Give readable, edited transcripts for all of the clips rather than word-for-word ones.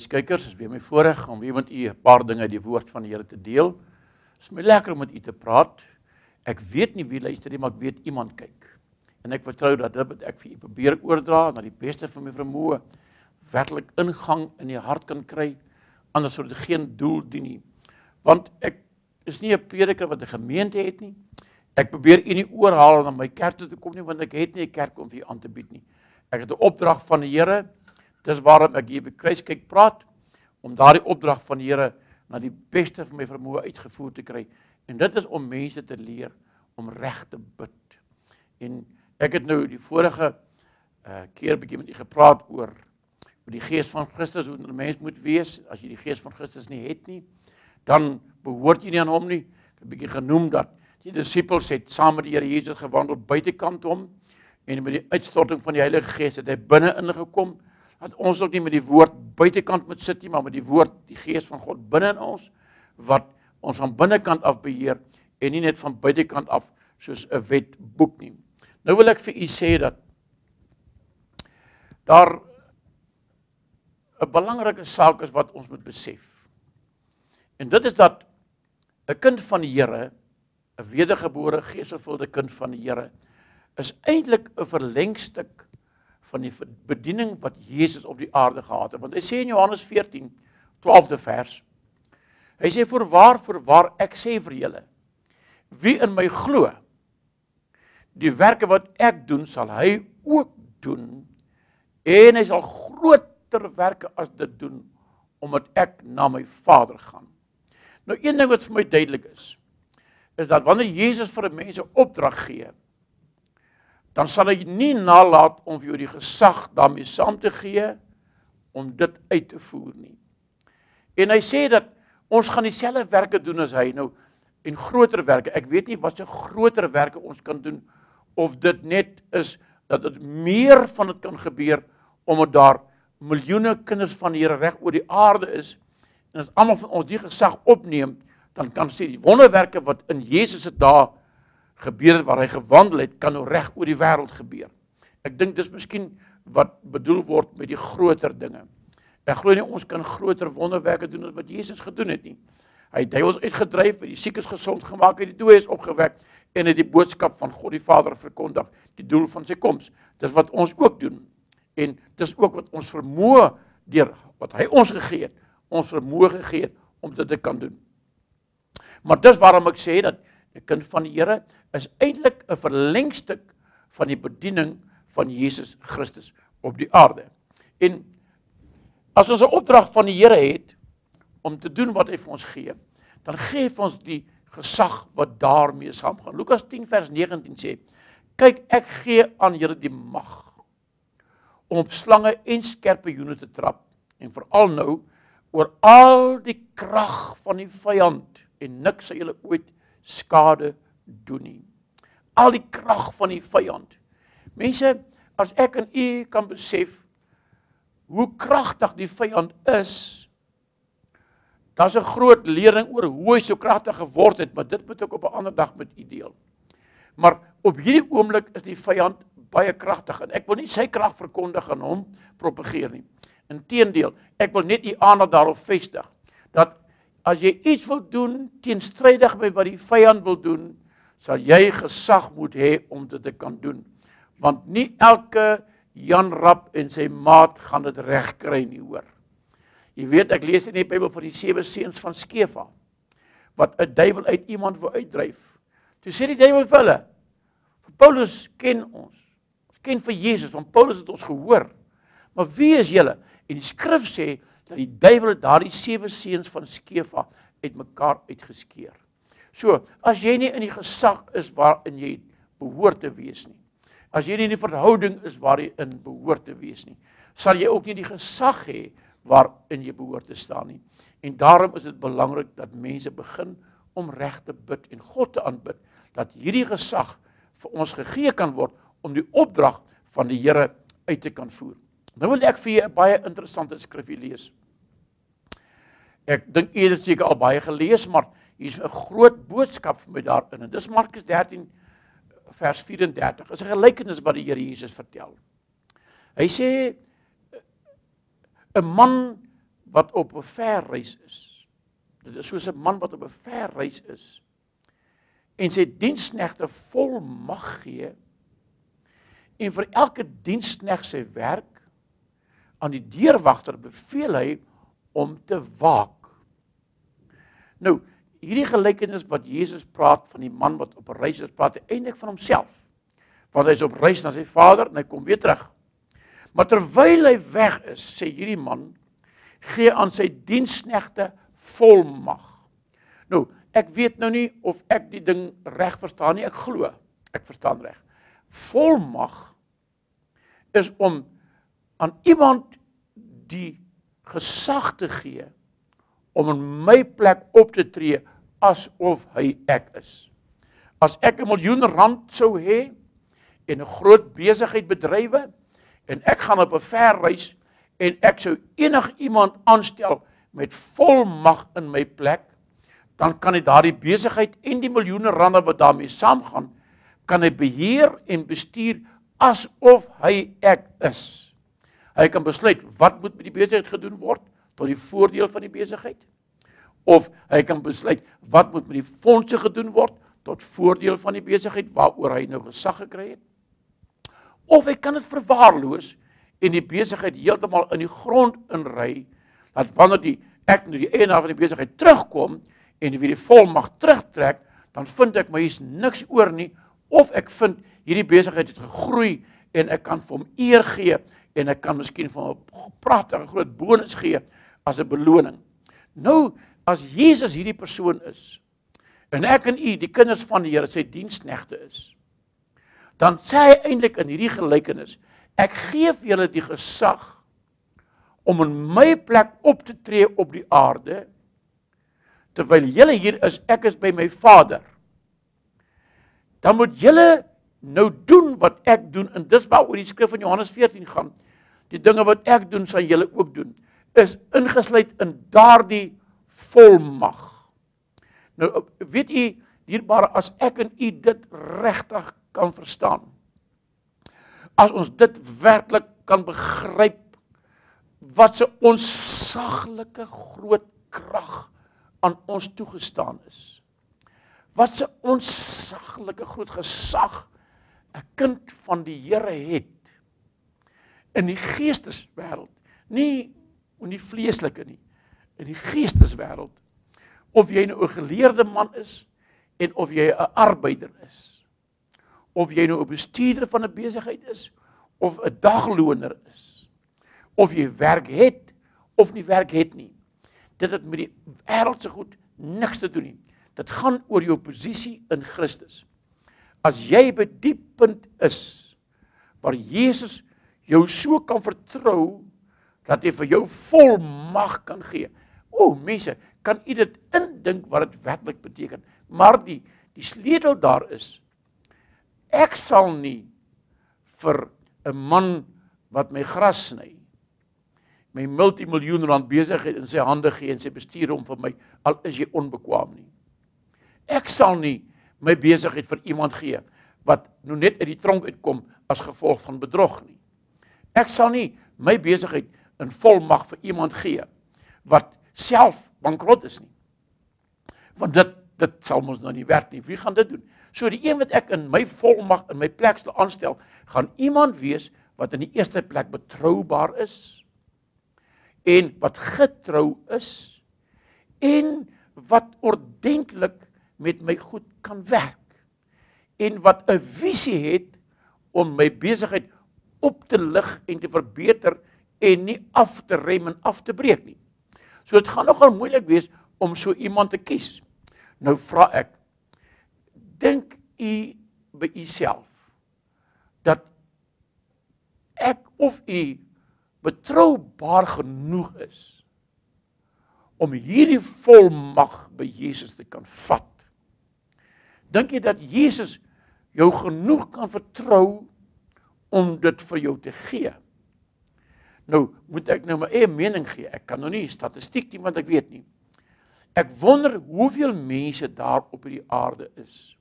Kykers, is weer my voorreg om weer met u 'n paar dinge uit die woord van die Here te deel. Het is my lekker om met u te praat. Ek weet nie wie luister nie, maar ek weet iemand kyk. En ek vertrou dat dit wat ek vir u probeer oordra, na die beste van my vermoë, werklik ingang in die hart kan kry, anders sou dit geen doel dien nie. Want ek is nie 'n prediker wat 'n gemeente het nie. Ek probeer u nie oorhaal om na my kerk toe te kom nie, want ek het nie 'n kerk om vir u aan te bied nie. Ek het 'n opdrag van die Here. Dis waarom ek hier by Kruiskyk praat, om daardie opdrag van die Here na die beste van my vermoë uitgevoer te kry. En dit is om mense te leer om reg te bid. En ek het nou die vorige keer bietjie met u gepraat oor die gees van Christus, hoe 'n mens moet wees. As jy die gees van Christus nie het nie, dan behoort jy nie aan hom nie. Ek het bietjie genoem dat die disippels het saam met die Here Jesus gewandel buitekant hom, en met die uitstorting van die Heilige Gees het hy binne ingekom. Dat ons ook nie met die woord buitekant moet sit nie, maar met die woord, die Gees van God binne in ons, wat ons van binnekant af beheer, en nie net van buitekant af, soos 'n wetboek nie. Nou wil ek vir u sê dat daar 'n belangrike saak is wat ons moet besef. En dit is dat 'n kind van die Here, 'n wedergebore, geesvervulde kind van die Here, is eintlik 'n verlengstuk van die bediening wat Jesus op die aarde gehad het. Want hy sê in Johannes 14, 12de vers, hy sê, voorwaar, ek sê vir julle, wie in my glo, die werke wat ek doen, sal hy ook doen, en hy sal groter werke as dit doen, omdat ek na my Vader gaan. Nou, een ding wat vir my duidelik is dat wanneer Jesus vir 'n mens 'n opdrag gee, dan sal hy nie nalat om vir jou die gesag daarmee saam te gee, om dit uit te voer nie. En hy sê dat ons gaan dieselfde werke doen as hy, nou, en groter werke. Ek weet nie wat so groter werke ons kan doen, of dit net is, dat dit meer van dit kan gebeur, omdat daar miljoene kinders van die Here reg oor die aarde is, en as almal van ons die gesag opneem, dan kan sê die wonderwerke wat in Jesus se dae gebeur het, waar hy gewandel het, kan nou reg oor die wêreld gebeur. Ek dink dis miskien wat bedoel word met die groter dinge. Ek glo nie ons kan groter wonderwerke doen as wat Jesus gedoen het nie. Hy het duiwels uitgedryf, die siekes gesond gemaak, het die dooies opgewek, en het die boodskap van God die Vader verkondig, die doel van sy koms. Dis wat ons ook doen. En dis ook wat ons vermoë, deur wat hy ons gegee het, ons vermoë gegee het, om dit te kan doen. Maar dis waarom ek sê dat die kind van die Here is eintlik 'n verlengstuk van die bediening van Jesus Christus op die aarde. En as ons 'n opdrag van die Here het om te doen wat hy vir ons gee, dan gee hy ons die gesag wat daarmee saamgaan. Lukas 10 vers 19 sê, kyk, ek gee aan julle die mag om op slange en skorpioene te trap, en veral nou oor al die krag van die vyand, en niks sal julle ooit skade doen nie. Al die krag van die vyand. Mense, as ek en u kan besef hoe kragtig die vyand is, daar's 'n groot lering oor hoe hy so kragtig geword het, maar dit moet ek op 'n ander dag met u deel. Maar op hierdie oomblik is die vyand baie kragtig, en ek wil nie sy krag verkondig en hom propageer nie. Inteendeel, ek wil net u aandag daarop vestig, dat as jy iets wil doen, teenstrydig met wat die vyand wil doen, sal jy gesag moet hê om dit te kan doen. Want nie elke Jan Rap en sy maat gaan dit reg kry nie, hoor. Jy weet, ek lees in die Bybel van die 7 seuns van Skefa, wat 'n duiwel uit iemand wou uitdryf. Toe sê die duiwel vir hulle, Paulus ken ons ken vir Jesus, want Paulus het ons gehoor. Maar wie is julle? En die skrif sê, dat die duiwel het daardie 7 seuns van Skefa uit mekaar uitgeskeer. So, as jy nie in die gesag is waarin jy behoort te wees nie, as jy nie in die verhouding is waar jy in behoort te wees nie, sal jy ook nie die gesag hê waarin jy behoort te staan nie. En daarom is dit belangrik dat mense begin om reg te bid en God te aanbid, dat hierdie gesag vir ons gegee kan word om die opdrag van die Here uit te kan voer. Nou wil ek vir julle 'n baie interessante skrifgie lees. Ek dink u het dit seker al baie gelees, maar hier is 'n groot boodskap vir my daarin. En dis Markus 13 vers 34. Is 'n gelykenis wat die Here Jesus vertel. Hy sê 'n man wat op 'n ver reis is. Dit is soos 'n man wat op 'n ver reis is en sy diensknegte vol mag gee en vir elke diensknegt sy werk aan die deurwagter beveel hy om te waak. Nou, hierdie gelykenis wat Jesus praat van die man wat op 'n reis is, praat hy eintlik van homself. Want hy is op reis na sy vader en hy kom weer terug. Maar terwyl hy weg is, sê hierdie man, gee aan sy diensknegte volmag. Nou, ek weet nou nie of ek die ding reg verstaan nie, ek glo, ek verstaan reg. Volmag is om aan iemand die gesag te gee om in my plek op te tree asof hy ek is. As ek 'n miljoen rand sou hê en 'n groot besigheid bedrywe en ek gaan op 'n ver reis en ek sou enigiemand aanstel met volmag in my plek, dan kan hy daardie besigheid en die miljoene rande wat daarmee saamgaan, kan hy beheer en bestuur asof hy ek is. Hy kan besluit wat moet met die besigheid gedoen word tot die voordeel van die besigheid, of hy kan besluit wat moet met die fondse gedoen word tot voordeel van die besigheid waaroor hy nou gesag gekry het, of hy kan dit verwaarloos en die besigheid heeltemal in die grond inry, dat wanneer ek nou die eienaar van die besigheid terugkom en weer die volmag terugtrek, dan vind ek my is niks oor nie, of ek vind hierdie besigheid het gegroei en ek kan vir hom eer gee en ek kan miskien vir hom 'n pragtige groot bonus gee as 'n beloning. Nou, as Jesus hierdie persoon is en ek en u, die kinders van die Here, sy diensknegte is, dan sê hy eintlik in hierdie gelykenis, ek gee vir julle die gesag om in my plek op te tree op die aarde, terwyl julle hier is, ek is by my Vader. Dan moet julle nou doen wat ek doen, en dis waaroor die skrif van Johannes 14 gaan. Die dinge wat ek doen, sal julle ook doen, is ingesluit in daardie volmag. Nou, weet u, dierbare, as ek en u dit regtig kan verstaan, as ons dit werklik kan begryp, wat se onsaglike groot krag aan ons toegestaan is. Wat se onsaglike groot gesag 'n kind van die Here het in die geesteswêreld, nie in die vleeslike nie, in die geesteswêreld, of jy nou 'n geleerde man is en of jy 'n arbeider is, of jy nou 'n bestuurder van 'n besigheid is of 'n dagloner is, of jy werk het of nie werk het nie. Dit het met die wêreldse goed niks te doen nie. Dit gaan oor jou posisie in Christus. As jy by die punt is waar Jesus jou so kan vertrou dat hy vir jou volmag kan gee. O, mense, kan u dit indink wat dit werklik beteken? Maar die sleutel daar is, ek sal nie vir 'n man wat my gras sny, my multimiljoen rand besigheid in sy hande gee en sy bestuur hom vir my, al is jy onbekwaam nie. Ek sal nie my besigheid vir iemand gee wat nou net uit die tronk uitkom as gevolg van bedrog nie. Ek sal nie my besigheid in volmag vir iemand gee wat self bankrot is nie. Want dit sal ons nou nie werk nie. Wie gaan dit doen? So die een wat ek in my volmag in my plek sal aanstel, gaan iemand wees wat in die eerste plek betroubaar is en wat getrou is en wat ordentlik met my goed kan werk en wat 'n visie het om my besigheid op te lig en te verbeter en nie af te rem en af te breek nie. So dit gaan nogal moeilik wees om so iemand te kies. Nou vra ek, dink u by u self dat ek of u betroubaar genoeg is om hierdie volmag by Jesus te kan vat? Dink jy dat Jesus jou genoeg kan vertrou om dit vir jou te gee? Nou, moet ek nou my eie mening gee? Ek kan nou nie statistiek nie, want ek weet nie. Ek wonder hoeveel mense daar op die aarde is,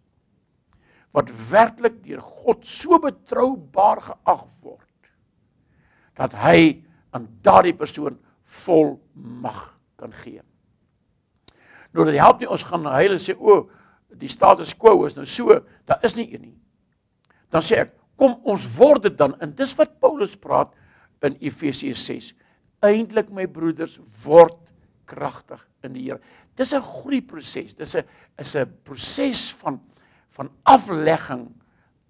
wat werklik deur God so betroubaar geag word, dat hy aan daardie persoon volmag kan gee. Nou, dit help nie, ons gaan huil en sê, o, die status quo is nou so, daar is nie een nie. Dan sê ek, kom ons word dit dan, en dis wat Paulus praat in Efesiërs 6. Eintlik, my broeders, word kragtig in die Here. Dis 'n groeiproses, dis 'n proses van aflegging,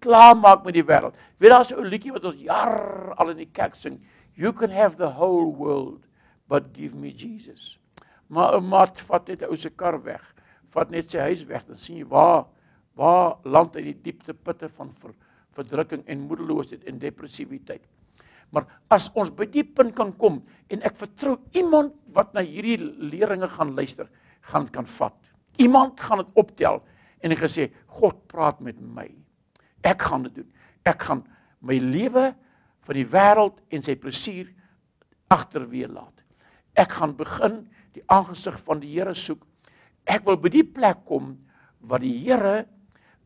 klaarmaak met die wêreld. Weet daar's 'n liedjie wat ons jaar al in die kerk sing, you can have the whole world, but give me Jesus. Maar 'n maat vat net 'n ou se kar weg, vat net sy huis weg, dan sien jy waar land hy die diepte putte van verdrukking en moedeloosheid en depressiwiteit. Maar as ons by die punt kan kom, en ek vertrou iemand wat na hierdie leringe gaan luister, kan vat. Iemand gaan dit optel, en hy gaan sê, God praat met my. Ek gaan dit doen. Ek gaan my lewe van die wêreld en sy plesier agterweë laat. Ek gaan begin die aangesig van die Here soek. Ek wil by die plek kom, waar die Here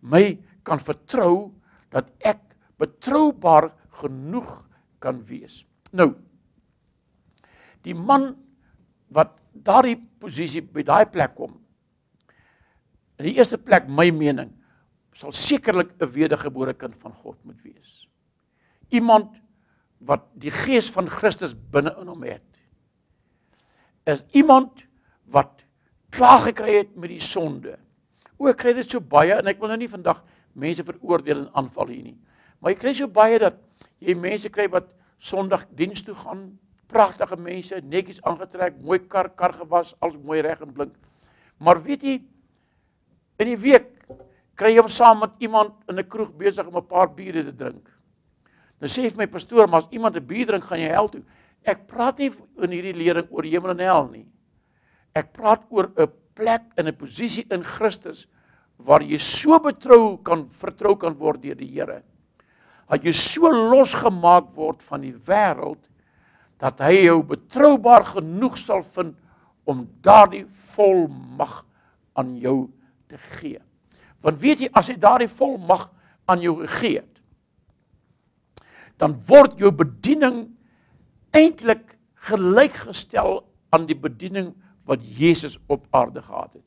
my kan vertrou, dat ek betroubaar genoeg kan wees. Nou, die man wat daardie posisie by daai plek kom, in die eerste plek, my mening, sal sekerlik 'n wedergebore kind van God moet wees. Iemand wat die gees van Christus binne in hom het. Is iemand wat klaar gekry het met die sonde. Ek kry dit so baie, en ek wil nou nie vandag mense veroordeel en aanval hier nie. Maar jy kry so baie dat jy mense kry wat Sondag diens toe gaan, pragtige mense, netjies aangetrek, mooi kar gewas, alles mooi reg en blink. Maar weet jy, in die week kry jy hom saam met iemand in 'n kroeg besig om 'n paar biere te drink. Nou sê vir my pastoor, maar as iemand 'n bier drink, gaan jy hel toe. Ek praat nie in hierdie lering oor hemel en hel nie. Ek praat oor 'n plek en 'n posisie in Christus waar jy so vertrou kan word deur die Here. Dat jy so losgemaak word van die wêreld, dat hy jou betroubaar genoeg sal vind om daardie volmag aan jou te gee. Want weet jy, as hy daardie volmag aan jou gegee het, dan word jou bediening eintlik gelykgestel aan die bediening wat Jesus op aarde gehad het.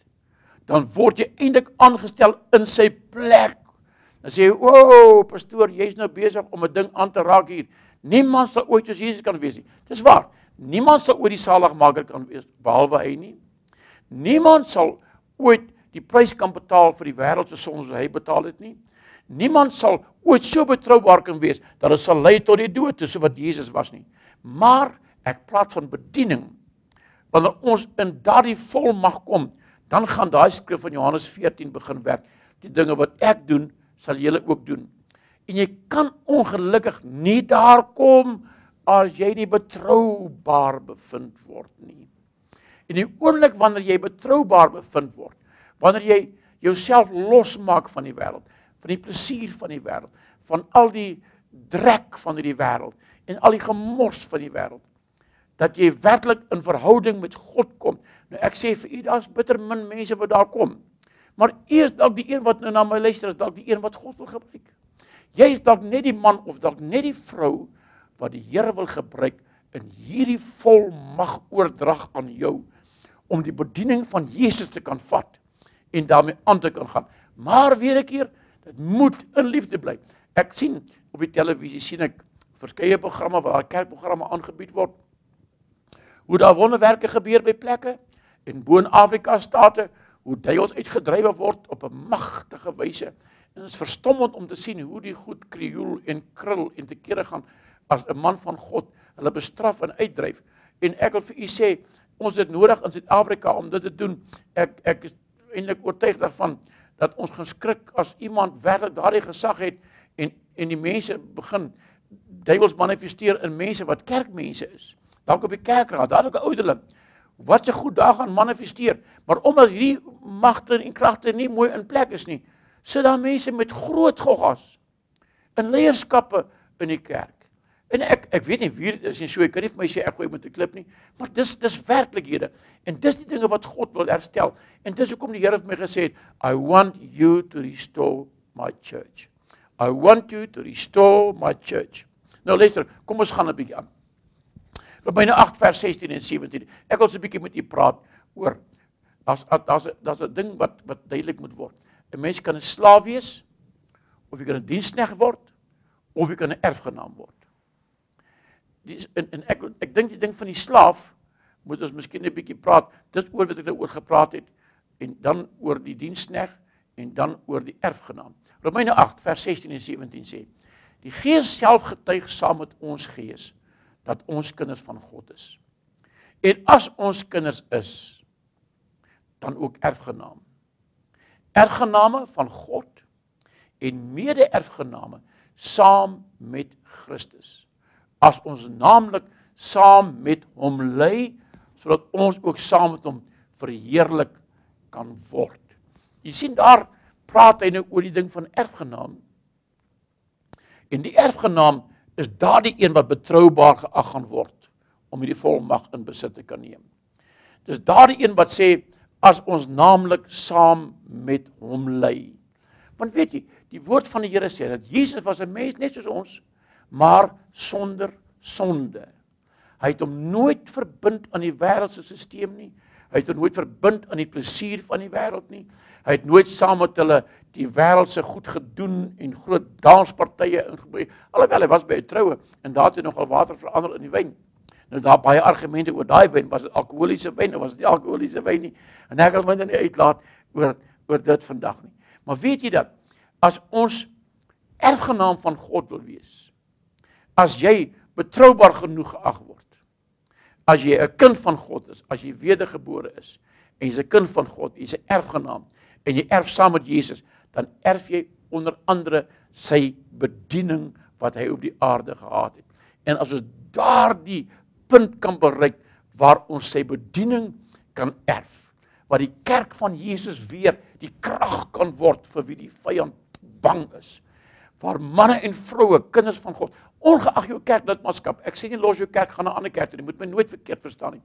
Dan word jy eintlik aangestel in sy plek. Dan sê jy, o, pastoor, jy's nou besig om 'n ding aan te raak hier. Niemand sal ooit soos Jesus kan wees nie. Dis waar. Niemand sal ooit die saligmaker kan wees, behalwe hy nie. Niemand sal ooit die prys kan betaal vir die wêreld se sonde soos hy betaal het nie. Niemand sal ooit so betroubaar kan wees dat dit sal lei tot die dood, so wat Jesus was nie. Maar ek praat van bediening. Wanneer ons in daardie volmag kom, dan gaan daai skrif van Johannes 14 begin werk. Die dinge wat ek doen, sal julle ook doen. En jy kan ongelukkig nie daar kom as jy nie betroubaar bevind word nie. En die oomblik wanneer jy betroubaar bevind word, wanneer jy jouself losmaak van die wêreld, van die plesier van die wêreld, van al die drek van die wêreld en al die gemors van die wêreld, dat jy werklik in verhouding met God kom. Nou ek sê vir u, daar's bitter min mense wat daar kom. Maar eers dalk die een wat nou na my luister, is dalk die een wat God wil gebruik. Jy is dalk net die man of dalk net die vrou wat die Here wil gebruik in hierdie volmag oordrag aan jou, om die bediening van Jesus te kan vat en daarmee aan te kan gaan. Maar weer 'n keer, dit moet in liefde bly. Ek sien op die televisie, sien ek verskeie programme waar daar kerkprogramme aangebied word, hoe daar wonderwerke gebeur by plekke, en bo in Afrika state, hoe duiwels uitgedrywe word op 'n magtige wyse. En dit is verstommend om te sien hoe die goed krioel en krul en te kere gaan as 'n man van God hulle bestraf en uitdryf. En ek wil vir u sê, ons het nodig in Suid-Afrika om dit te doen. Ek is eintlik oortuig daarvan dat ons gaan skrik as iemand werklik daardie gesag het en die mense begin duiwels manifesteer in mense wat kerkmense is. Dalk op die kerkraad, daar ook 'n ouderling. Wat se goed daar gaan manifesteer, maar omdat hierdie magte en kragte nie mooi in plek is nie, sit daar mense met groot goggas in leierskappe in die kerk. En ek weet nie wie dit is en so, ek kan nie vir my sê ek gooi met 'n klip nie, maar dis werklikhede. En dis die dinge wat God wil herstel. En dis hoekom die Here vir my gesê het, I want you to restore my church. I want you to restore my church. Nou luister, kom ons gaan 'n bietjie aan. Romeine 8 vers 16 en 17. Ek wil so 'n bietjie met u praat oor daar's 'n ding wat duidelik moet word. 'n Mens kan 'n slaaf wees, of jy kan 'n diensknegt word, of jy kan 'n erfgenaam word. En ek dink die ding van die slaaf moet ons miskien 'n bietjie praat. Dis oor wat ek nou oor gepraat het, en dan oor die diensknegt en dan oor die erfgenaam. Romeine 8 vers 16 en 17 sê: Die Gees self getuig saam met ons gees dat ons kinders van God is. En as ons kinders is, dan ook erfgenaam. Erfgename van God en mede-erfgename saam met Christus. As ons naamlik saam met hom ly, sodat ons ook saam met hom verheerlik kan word. Jy sien, daar praat hy nou oor die ding van erfgenaam. En die erfgenaam is daardie een wat betroubaar geag gaan word om hierdie volmag in besit te kan neem. Dis daardie een wat sê, as ons naamlik saam met hom ly. Want weet jy, die woord van die Here sê dat Jesus was 'n mens net soos ons, maar sonder sonde. Hy het hom nooit verbind aan die wêreldse stelsel nie. Hy het hom nooit verbind aan die plesier van die wêreld nie. Hy het nooit saam met hulle die wêreldse goed gedoen en groot danspartye ingebring. Alhoewel hy was by 'n troue en daar het hy nogal water verander in die wyn. Nou daar baie argumente oor daai wyn, was dit alkoholiese wyn of was dit nie alkoholiese wyn nie? En ek wil my nou nie uitlaat oor dit vandag nie. Maar weet jy dat as ons erfgenaam van God wil wees, as jy betroubaar genoeg geag word, as jy 'n kind van God is, as jy wedergebore is en jy's 'n kind van God, jy's 'n erfgenaam en jy erf saam met Jesus, dan erf jy onder andere sy bediening wat hy op die aarde gehad het. En as ons daardie punt kan bereik waar ons sy bediening kan erf, waar die kerk van Jesus weer die krag kan word vir wie die vyand bang is, waar manne en vroue, kinders van God, ongeag jou kerklidmaatskap, ek sê nie los jou kerk, gaan na 'n ander kerk toe, jy moet my nooit verkeerd verstaan nie.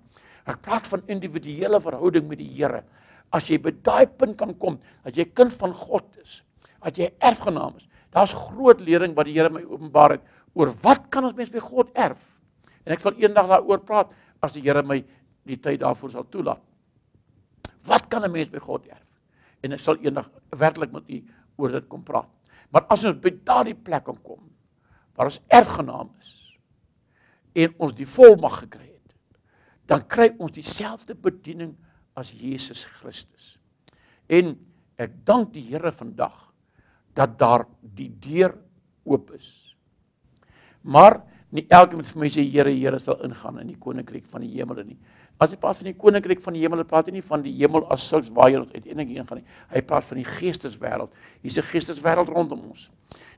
Ek praat van individuele verhouding met die Here. As jy by daai punt kan kom, dat jy kind van God is, dat jy erfgenaam is, daar's groot lering wat die Here my openbaar het, oor wat kan ons mens by God erf? En ek sal eendag daaroor praat, as die Here my die tyd daarvoor sal toelaat. Wat kan 'n mens by God erf? En ek sal eendag werklik met u oor dit kom praat. Maar as ons by daardie plek kan kom, waar ons erfgenaam is, en ons die volmag gekry het, dan kry ons dieselfde bediening as Jesus Christus. En ek dank die Here vandag, dat daar die deur oop is. Maar nie elke moet vir my sê, Here, Here sal ingaan in die koninkryk van die hemel nie. As hy praat van die koninkryk van die hemel, praat hy nie van die hemel as sulks waar jy uiteindelik heen gaan nie. Hy praat van die geesteswêreld. Hier's 'n geesteswêreld rondom ons.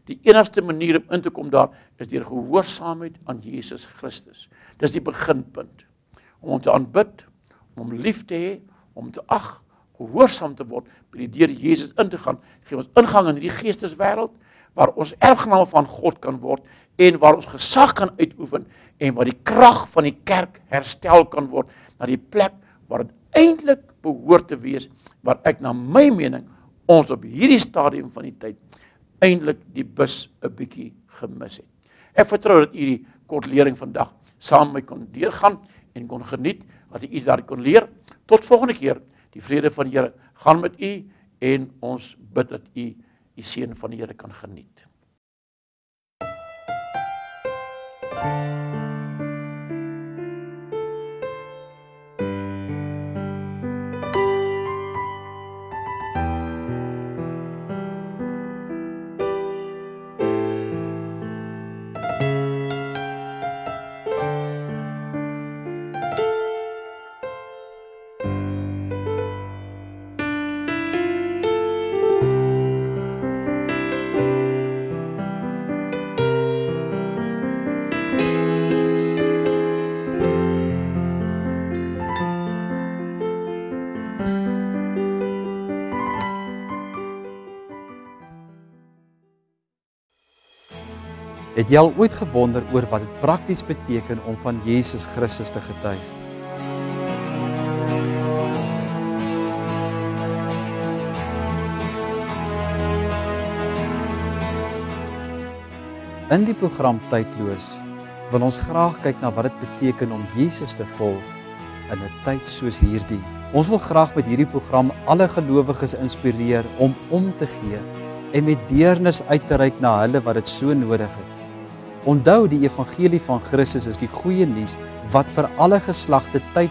Die enigste manier om in te kom daar, is deur gehoorsaamheid aan Jesus Christus. Dis die beginpunt. Om hom te aanbid, om hom lief te hê, om te ag, gehoorsaam te word, by die deur Jesus in te gaan, gee ons ingang in die geesteswêreld, waar ons erfgename van God kan word, en waar ons gesag kan uitoefen, en waar die krag van die kerk herstel kan word, na die plek waar dit eintlik behoort te wees, waar ek na my mening, ons op hierdie stadium van die tyd, eintlik die bus 'n bietjie gemis het. Ek vertrou dat u die kort lering vandag saam met my kon deurgaan, en kon geniet, wat u iets daar kon leer. Tot volgende keer, die vrede van die Here gaan met u, en ons bid dat u die seën van die Here kan geniet. Het jy al ooit gewonder oor wat dit prakties beteken om van Jesus Christus te getuig? In die program Tydloos wil ons graag kyk na wat dit beteken om Jesus te volg in 'n tyd soos hierdie. Ons wil graag met hierdie program alle gelowiges inspireer om te gee en met deernis uit te reik na hulle wat dit so nodig het. Onthou, die evangelie van Christus is die goeie nuus wat vir alle geslagte tyd